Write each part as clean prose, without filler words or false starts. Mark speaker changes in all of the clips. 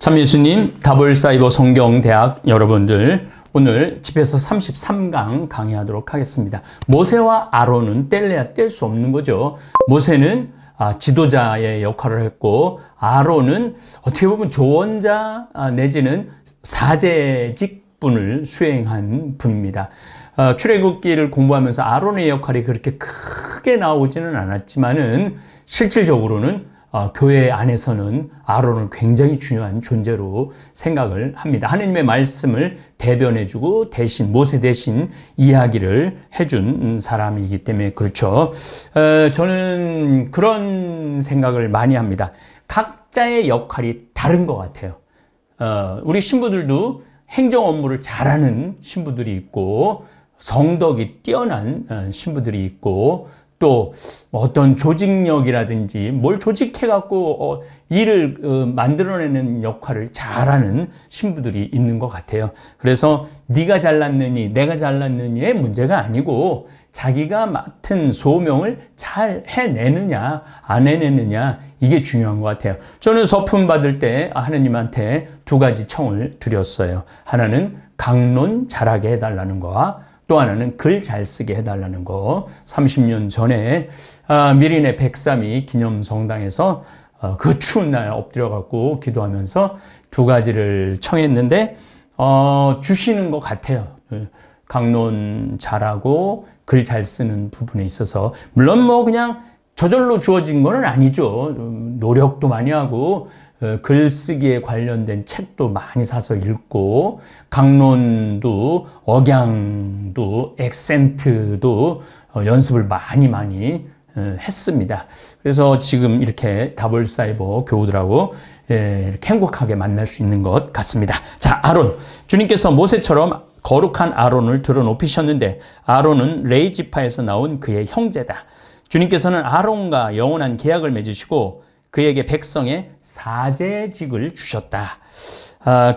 Speaker 1: 참예수님, 다볼사이버 성경대학 여러분들, 오늘 집에서 33강 강의하도록 하겠습니다. 모세와 아론은 뗄래야 뗄 수 없는 거죠. 모세는 지도자의 역할을 했고, 아론은 어떻게 보면 조언자 내지는 사제직 분을 수행한 분입니다. 출애굽기를 공부하면서 아론의 역할이 그렇게 크게 나오지는 않았지만은 실질적으로는 교회 안에서는 아론은 굉장히 중요한 존재로 생각을 합니다. 하느님의 말씀을 대변해주고 대신, 모세 대신 이야기를 해준 사람이기 때문에 그렇죠. 저는 그런 생각을 많이 합니다. 각자의 역할이 다른 것 같아요. 우리 신부들도 행정 업무를 잘하는 신부들이 있고, 성덕이 뛰어난 신부들이 있고, 또 어떤 조직력이라든지 뭘 조직해갖고 일을 만들어내는 역할을 잘하는 신부들이 있는 것 같아요. 그래서 네가 잘났느니 내가 잘났느니의 문제가 아니고 자기가 맡은 소명을 잘 해내느냐 안 해내느냐, 이게 중요한 것 같아요. 저는 서품 받을 때 하느님한테 두 가지 청을 드렸어요. 하나는 강론 잘하게 해달라는 거와 또 하나는 글 잘 쓰게 해달라는 거. 30년 전에 미린의 103위 기념성당에서 그 추운 날 엎드려갖고 기도하면서 두 가지를 청했는데 주시는 것 같아요. 강론 잘하고 글 잘 쓰는 부분에 있어서. 물론 뭐 그냥 저절로 주어진 건 아니죠. 노력도 많이 하고 글쓰기에 관련된 책도 많이 사서 읽고, 강론도 억양도 액센트도 연습을 많이 했습니다. 그래서 지금 이렇게 다볼사이버 교우들하고 이렇게 행복하게 만날 수 있는 것 같습니다. 자, 아론. 주님께서 모세처럼 거룩한 아론을 들어 높이셨는데, 아론은 레위 지파에서 나온 그의 형제다. 주님께서는 아론과 영원한 계약을 맺으시고 그에게 백성의 사제직을 주셨다.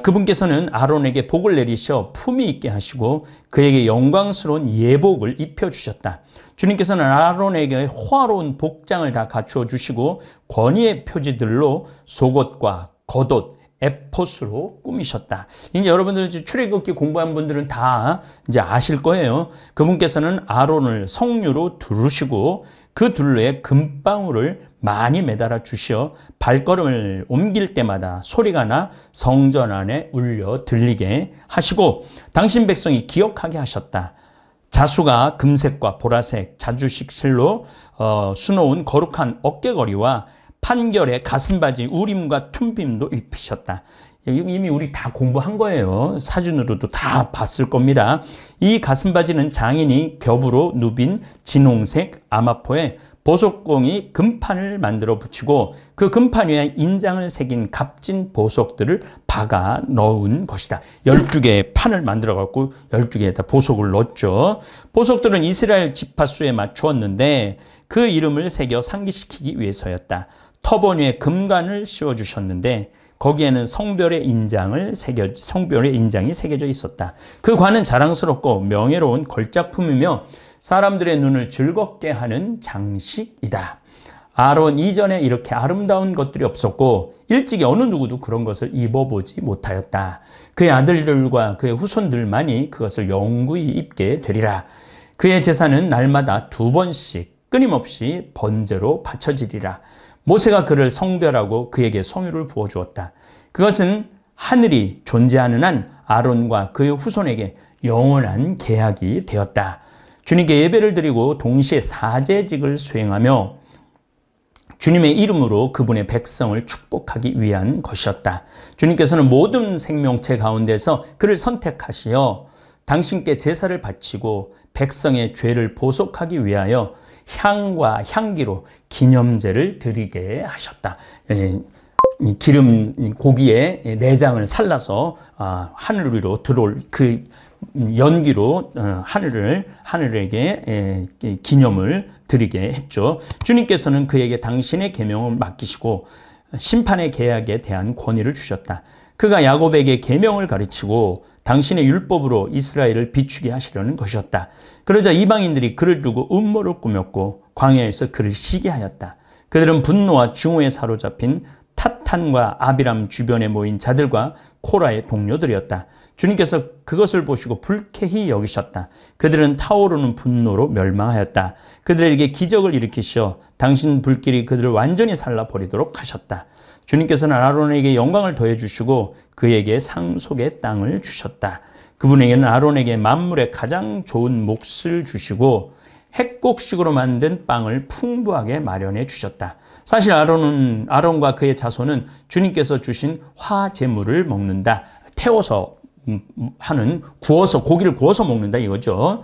Speaker 1: 그분께서는 아론에게 복을 내리셔 품위 있게 하시고 그에게 영광스러운 예복을 입혀주셨다. 주님께서는 아론에게 호화로운 복장을 다 갖추어 주시고 권위의 표지들로 속옷과 겉옷, 에포스로 꾸미셨다. 이제 여러분들 출애굽기 공부한 분들은 다 이제 아실 거예요. 그분께서는 아론을 성류로 두르시고 그 둘레에 금방울을 많이 매달아 주시어 발걸음을 옮길 때마다 소리가 나 성전 안에 울려 들리게 하시고 당신 백성이 기억하게 하셨다. 자수가 금색과 보라색 자주식 실로 수놓은 거룩한 어깨거리와 판결의 가슴바지 우림과 툼빔도 입히셨다. 이미 우리 다 공부한 거예요. 사진으로도 다 봤을 겁니다. 이 가슴바지는 장인이 겹으로 누빈 진홍색 아마포에 보석공이 금판을 만들어 붙이고 그 금판 위에 인장을 새긴 값진 보석들을 박아 넣은 것이다. 12개의 판을 만들어 갖고 12개에다 보석을 넣었죠. 보석들은 이스라엘 지파수에 맞추었는데 그 이름을 새겨 상기시키기 위해서였다. 터번 위에 금관을 씌워주셨는데 거기에는 성별의 인장이 새겨져 있었다. 그 관은 자랑스럽고 명예로운 걸작품이며 사람들의 눈을 즐겁게 하는 장식이다. 아론 이전에 이렇게 아름다운 것들이 없었고 일찍이 어느 누구도 그런 것을 입어보지 못하였다. 그의 아들들과 그의 후손들만이 그것을 영구히 입게 되리라. 그의 제사는 날마다 2번씩 끊임없이 번제로 바쳐지리라. 모세가 그를 성별하고 그에게 성유를 부어주었다. 그것은 하늘이 존재하는 한 아론과 그의 후손에게 영원한 계약이 되었다. 주님께 예배를 드리고 동시에 사제직을 수행하며 주님의 이름으로 그분의 백성을 축복하기 위한 것이었다. 주님께서는 모든 생명체 가운데서 그를 선택하시어 당신께 제사를 바치고 백성의 죄를 보속하기 위하여 향과 향기로 기념제를 드리게 하셨다. 기름 고기의 내장을 살라서 하늘 위로 들어올 그 연기로 하늘에게 기념을 드리게 했죠. 주님께서는 그에게 당신의 계명을 맡기시고 심판의 계약에 대한 권위를 주셨다. 그가 야곱에게 계명을 가르치고 당신의 율법으로 이스라엘을 비추게 하시려는 것이었다. 그러자 이방인들이 그를 두고 음모를 꾸몄고 광야에서 그를 시기하였다. 그들은 분노와 증오에 사로잡힌 탓 다탄과 아비람 주변에 모인 자들과 코라의 동료들이었다. 주님께서 그것을 보시고 불쾌히 여기셨다. 그들은 타오르는 분노로 멸망하였다. 그들에게 기적을 일으키시어 당신 불길이 그들을 완전히 살라버리도록 하셨다. 주님께서는 아론에게 영광을 더해 주시고 그에게 상속의 땅을 주셨다. 그분에게는 아론에게 만물의 가장 좋은 몫을 주시고 핵곡식으로 만든 빵을 풍부하게 마련해 주셨다. 사실 아론과 그의 자손은 주님께서 주신 화제물을 먹는다. 태워서 구워서 고기를 구워서 먹는다 이거죠.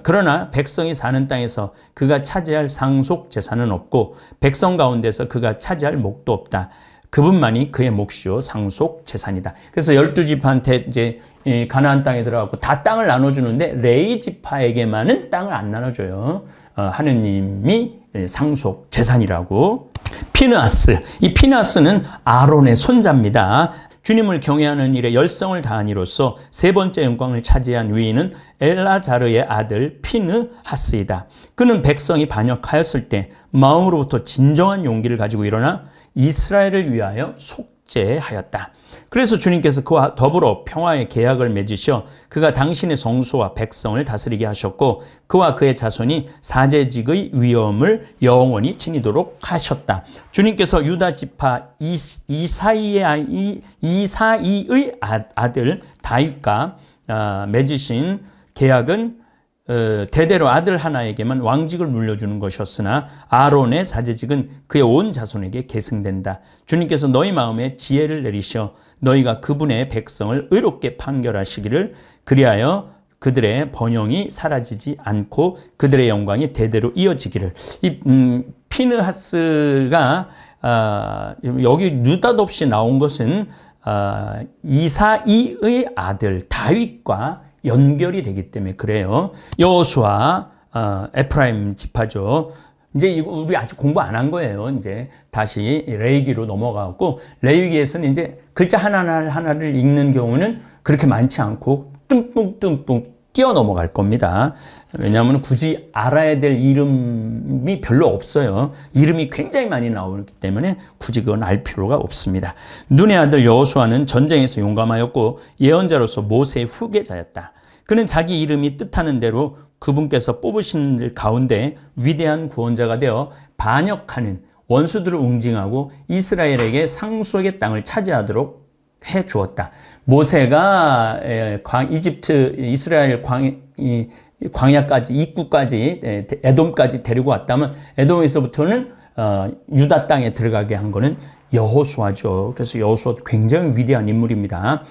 Speaker 1: 그러나 백성이 사는 땅에서 그가 차지할 상속 재산은 없고 백성 가운데서 그가 차지할 몫도 없다. 그분만이 그의 몫이요 상속 재산이다. 그래서 12지파한테 이제 가나안 땅에 들어가고 다 땅을 나눠주는데 레위 지파에게만은 땅을 안 나눠줘요. 하느님이 상속 재산이라고. 피느하스, 이 피느하스는 아론의 손자입니다. 주님을 경외하는 일에 열성을 다한 이로써 세 번째 영광을 차지한 위인은 엘라자르의 아들 피느하스이다. 그는 백성이 반역하였을 때 마음으로부터 진정한 용기를 가지고 일어나 이스라엘을 위하여 속죄하였다. 그래서 주님께서 그와 더불어 평화의 계약을 맺으셔 그가 당신의 성소와 백성을 다스리게 하셨고 그와 그의 자손이 사제직의 위엄을 영원히 지니도록 하셨다. 주님께서 유다 지파 이사이의 아들 다윗과 맺으신 계약은 대대로 아들 하나에게만 왕직을 물려주는 것이었으나 아론의 사제직은 그의 온 자손에게 계승된다. 주님께서 너희 마음에 지혜를 내리셔 너희가 그분의 백성을 의롭게 판결하시기를 그리하여 그들의 번영이 사라지지 않고 그들의 영광이 대대로 이어지기를. 이 피느하스가 여기 느닷없이 나온 것은 이사이의 아들 다윗과 연결이 되기 때문에 그래요. 여호수아, 에프라임 지파죠. 이제 이거 우리 아직 공부 안 한 거예요. 이제 다시 레위기로 넘어가고 레위기에서는 이제 글자 하나를 읽는 경우는 그렇게 많지 않고 뚱뚱뚱뚱 뛰어 넘어갈 겁니다. 왜냐하면 굳이 알아야 될 이름이 별로 없어요. 이름이 굉장히 많이 나오기 때문에 굳이 그건 알 필요가 없습니다. 눈의 아들 여호수아는 전쟁에서 용감하였고 예언자로서 모세의 후계자였다. 그는 자기 이름이 뜻하는 대로 그분께서 뽑으신 일 가운데 위대한 구원자가 되어 반역하는 원수들을 웅징하고 이스라엘에게 상속의 땅을 차지하도록 해 주었다. 모세가 이스라엘 광야까지 입구까지 에돔까지 데리고 왔다면 에돔에서부터는 유다 땅에 들어가게 한 거는 여호수아죠. 그래서 여호수아도 굉장히 위대한 인물입니다.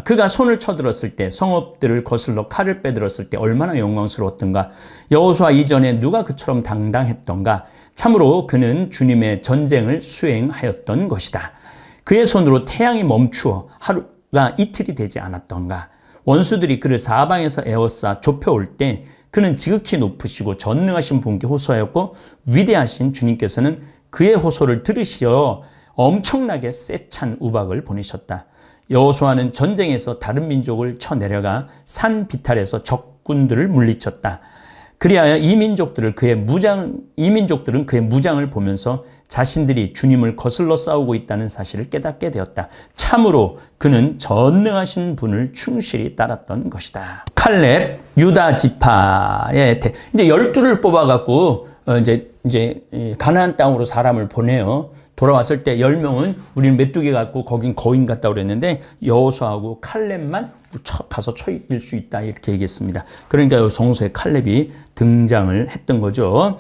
Speaker 1: 그가 손을 쳐들었을 때 성읍들을 거슬러 칼을 빼들었을 때 얼마나 영광스러웠던가. 여호수아 이전에 누가 그처럼 당당했던가. 참으로 그는 주님의 전쟁을 수행하였던 것이다. 그의 손으로 태양이 멈추어 하루가 이틀이 되지 않았던가. 원수들이 그를 사방에서 에워싸 좁혀올 때 그는 지극히 높으시고 전능하신 분께 호소하였고 위대하신 주님께서는 그의 호소를 들으시어 엄청나게 세찬 우박을 보내셨다. 여호수아는 전쟁에서 다른 민족을 쳐내려가 산 비탈에서 적군들을 물리쳤다. 그리하여 이 민족들은 그의 무장을 보면서 자신들이 주님을 거슬러 싸우고 있다는 사실을 깨닫게 되었다. 참으로 그는 전능하신 분을 충실히 따랐던 것이다. 칼렙 유다 지파의 이제 12를 뽑아갖고 이제 가나안 땅으로 사람을 보내요. 돌아왔을 때 10명은 우리는 메뚜기 같고 거긴 거인 같다고 그랬는데 여호수아하고 칼렙만 가서 이길 수 있다 이렇게 얘기했습니다. 그러니까 성소에 칼렙이 등장을 했던 거죠.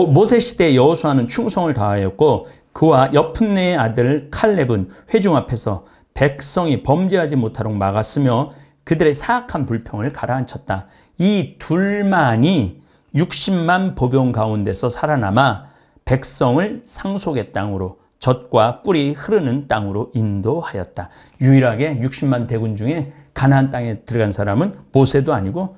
Speaker 1: 모세 시대 여호수아는 충성을 다하였고 그와 여푼네의 아들 칼렙은 회중 앞에서 백성이 범죄하지 못하도록 막았으며 그들의 사악한 불평을 가라앉혔다. 이 둘만이 60만 보병 가운데서 살아남아 백성을 상속의 땅으로 젖과 꿀이 흐르는 땅으로 인도하였다. 유일하게 60만 대군 중에 가나안 땅에 들어간 사람은 모세도 아니고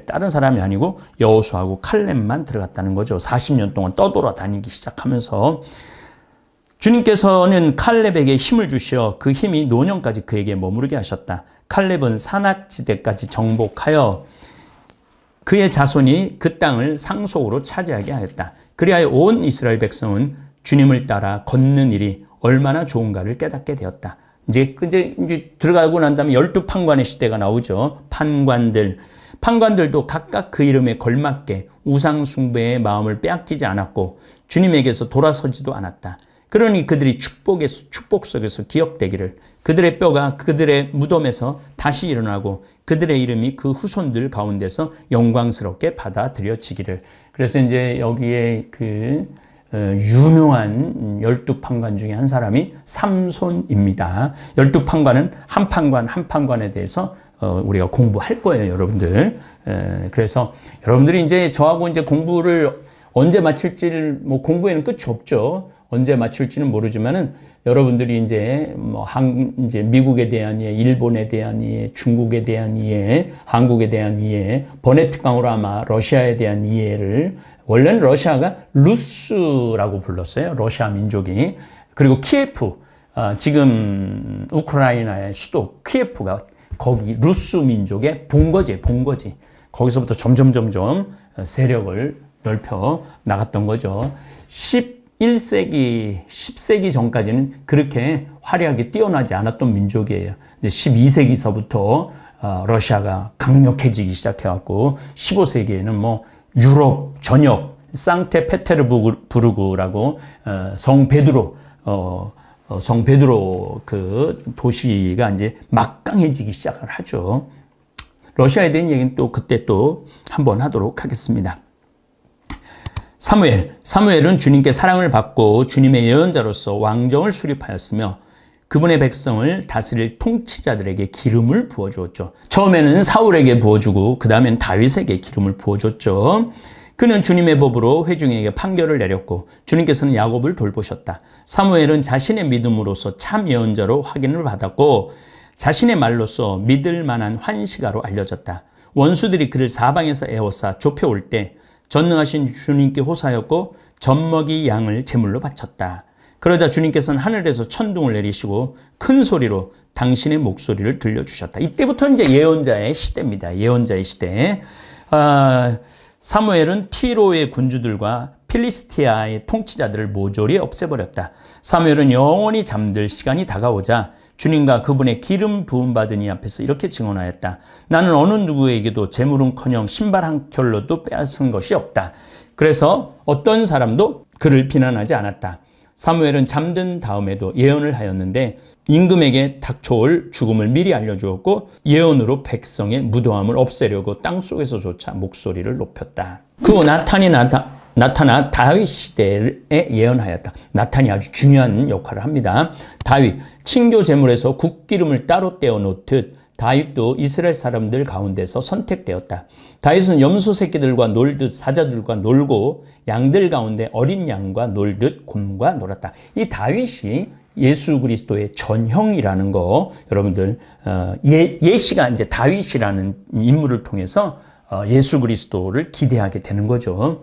Speaker 1: 다른 사람이 아니고 여호수아하고 칼렙만 들어갔다는 거죠. 40년 동안 떠돌아다니기 시작하면서 주님께서는 칼렙에게 힘을 주시어 그 힘이 노년까지 그에게 머무르게 하셨다. 칼렙은 산악지대까지 정복하여 그의 자손이 그 땅을 상속으로 차지하게 하였다. 그리하여 온 이스라엘 백성은 주님을 따라 걷는 일이 얼마나 좋은가를 깨닫게 되었다. 이제 들어가고 난 다음에 12판관의 시대가 나오죠. 판관들도 각각 그 이름에 걸맞게 우상 숭배의 마음을 빼앗기지 않았고 주님에게서 돌아서지도 않았다. 그러니 그들이 축복 속에서 기억되기를, 그들의 뼈가 그들의 무덤에서 다시 일어나고 그들의 이름이 그 후손들 가운데서 영광스럽게 받아들여지기를. 그래서 이제 여기에 유명한 12판관 중에 한 사람이 삼손입니다. 12판관은 한 판관 한 판관에 대해서 우리가 공부할 거예요, 여러분들. 그래서 여러분들이 이제 저하고 이제 공부를 언제 마칠지를, 공부에는 끝이 없죠. 언제 마칠지는 모르지만은 여러분들이 이제 이제 미국에 대한 이해, 일본에 대한 이해, 중국에 대한 이해, 한국에 대한 이해, 번외 특강으로 아마 러시아에 대한 이해를, 원래는 러시아가 루스라고 불렀어요. 러시아 민족이. 그리고 키예프, 지금 우크라이나의 수도 키예프가 거기 루스 민족의 본거지. 거기서부터 점점 세력을 넓혀 나갔던 거죠. 11세기, 10세기 전까지는 그렇게 화려하게 뛰어나지 않았던 민족이에요. 근데 12세기서부터 러시아가 강력해지기 시작해갖고 15세기에는 유럽 전역 상테페테르부르크라고 성 베드로 그 도시가 이제 막강해지기 시작을 하죠. 러시아에 대한 얘기는 그때 한번 하도록 하겠습니다. 사무엘은 주님께 사랑을 받고 주님의 예언자로서 왕정을 수립하였으며 그분의 백성을 다스릴 통치자들에게 기름을 부어주었죠. 처음에는 사울에게 부어주고 그 다음엔 다윗에게 기름을 부어줬죠. 그는 주님의 법으로 회중에게 판결을 내렸고 주님께서는 야곱을 돌보셨다. 사무엘은 자신의 믿음으로서 참 예언자로 확인을 받았고 자신의 말로서 믿을 만한 환시가로 알려졌다. 원수들이 그를 사방에서 에워싸 좁혀올 때 전능하신 주님께 호사하였고 젖먹이 양을 제물로 바쳤다. 그러자 주님께서는 하늘에서 천둥을 내리시고 큰 소리로 당신의 목소리를 들려주셨다. 이때부터 이제 예언자의 시대입니다. 예언자의 시대. 사무엘은 티로의 군주들과 필리스티아의 통치자들을 모조리 없애버렸다. 사무엘은 영원히 잠들 시간이 다가오자 주님과 그분의 기름 부음 받은 이 앞에서 이렇게 증언하였다. 나는 어느 누구에게도 재물은커녕 신발 한 켤레도 빼앗은 것이 없다. 그래서 어떤 사람도 그를 비난하지 않았다. 사무엘은 잠든 다음에도 예언을 하였는데 임금에게 닥쳐올 죽음을 미리 알려주었고 예언으로 백성의 무도함을 없애려고 땅속에서조차 목소리를 높였다. 그 후 나탄이 나타나 다윗 시대에 예언하였다. 나탄이 아주 중요한 역할을 합니다. 다윗, 친교 제물에서 국기름을 따로 떼어 놓듯 다윗도 이스라엘 사람들 가운데서 선택되었다. 다윗은 염소 새끼들과 놀듯 사자들과 놀고 양들 가운데 어린 양과 놀듯 곰과 놀았다. 이 다윗이 예수 그리스도의 전형이라는 거, 여러분들 예시가 이제 다윗이라는 인물을 통해서 예수 그리스도를 기대하게 되는 거죠.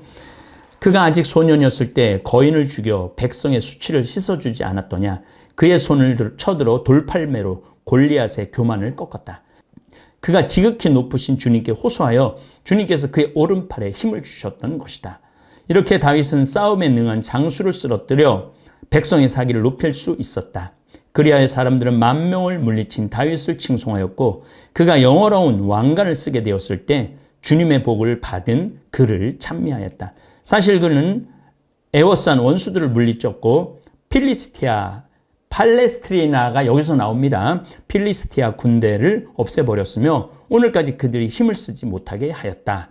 Speaker 1: 그가 아직 소년이었을 때 거인을 죽여 백성의 수치를 씻어주지 않았더냐. 그의 손을 쳐들어 돌팔매로 골리앗의 교만을 꺾었다. 그가 지극히 높으신 주님께 호소하여 주님께서 그의 오른팔에 힘을 주셨던 것이다. 이렇게 다윗은 싸움에 능한 장수를 쓰러뜨려 백성의 사기를 높일 수 있었다. 그리하여 사람들은 10,000명을 물리친 다윗을 칭송하였고 그가 영어로운 왕관을 쓰게 되었을 때 주님의 복을 받은 그를 찬미하였다. 사실 그는 에워싼 원수들을 물리쳤고 팔레스티나가 여기서 나옵니다. 필리스티아 군대를 없애버렸으며 오늘까지 그들이 힘을 쓰지 못하게 하였다.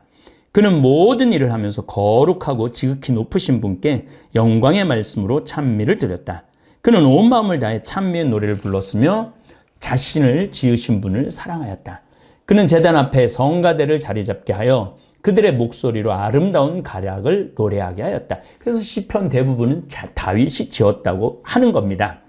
Speaker 1: 그는 모든 일을 하면서 거룩하고 지극히 높으신 분께 영광의 말씀으로 찬미를 드렸다. 그는 온 마음을 다해 찬미의 노래를 불렀으며 자신을 지으신 분을 사랑하였다. 그는 제단 앞에 성가대를 자리 잡게 하여 그들의 목소리로 아름다운 가락을 노래하게 하였다. 그래서 시편 대부분은 다윗이 지었다고 하는 겁니다.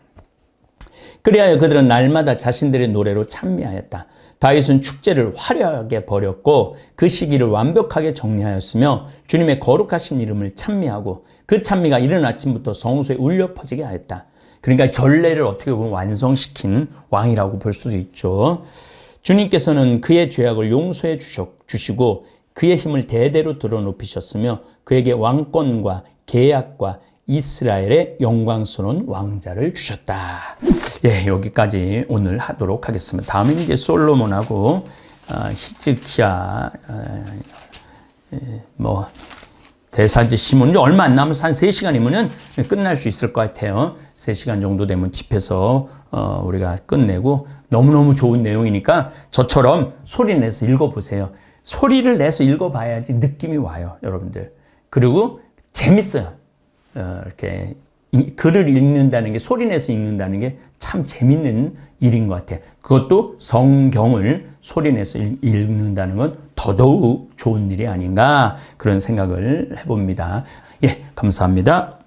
Speaker 1: 그리하여 그들은 날마다 자신들의 노래로 찬미하였다. 다윗은 축제를 화려하게 벌였고 그 시기를 완벽하게 정리하였으며 주님의 거룩하신 이름을 찬미하고 그 찬미가 이른 아침부터 성소에 울려 퍼지게 하였다. 그러니까 전례를 어떻게 보면 완성시킨 왕이라고 볼 수도 있죠. 주님께서는 그의 죄악을 용서해 주시고 그의 힘을 대대로 들어높이셨으며 그에게 왕권과 계약과 이스라엘의 영광스러운 왕자를 주셨다. 예, 여기까지 오늘 하도록 하겠습니다. 다음에 이제 솔로몬하고 히즈키야 뭐 대사지 시몬 얼마 안 남아서 한 3시간이면 끝날 수 있을 것 같아요. 3시간 정도 되면 집에서 우리가 끝내고 너무너무 좋은 내용이니까 저처럼 소리 내서 읽어보세요. 소리를 내서 읽어봐야지 느낌이 와요, 여러분들. 그리고 재밌어요. 이렇게 글을 읽는다는 게, 소리 내서 읽는다는 게 참 재밌는 일인 것 같아요. 그것도 성경을 소리 내서 읽는다는 건 더더욱 좋은 일이 아닌가, 그런 생각을 해봅니다. 예, 감사합니다.